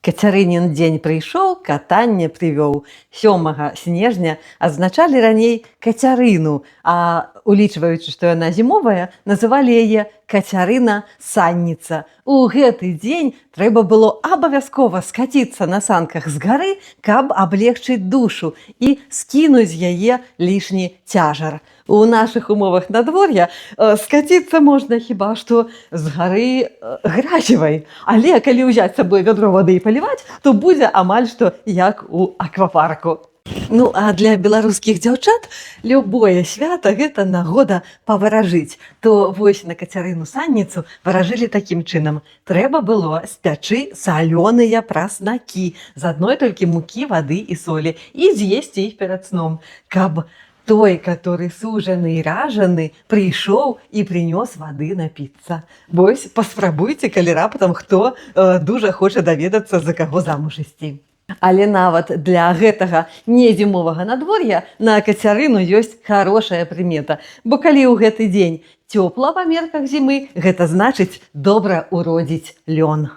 Кацярынін дзень прыйшоў, катанне прывёў. 7 снежня адзначалі раней Кацярыну, а улічваючы, што яна зімовая, называлі яе Кацярына-санніца. У гэты дзень трэба было абавязкова скаціцца на санках з гары, каб аблегчыць душу і скінуць з яе лішні цяжар. У нашых умовах надвор'я скаціцца можна хіба што з гары гразевай, але калі ўзяць з сабой вядро вады і паліваць, то будзе амаль што як у аквапарку. Ну, а для беларускіх дзяўчат любое свята гэта нагода паваражыць. То вось на Кацярыну-санніцу варажылі такім чынам. Трэба было спячы салёныя праснакі з адной толькі мукі, вады і солі і з'есці іх перад сном, каб той, который сужаны і ражаны, прыйшоў і прынёс вады напіцца. Вось паспрабуйце, калі раптам хто дужа хоча даведацца, за каго замуж ісці. Але нават для гэтага незімовага надвор'я на Кацярыну ёсць харошая прымета, бо калі ў гэты дзень цёпла па мерках зімы, гэта значыць добра уродзіць лён.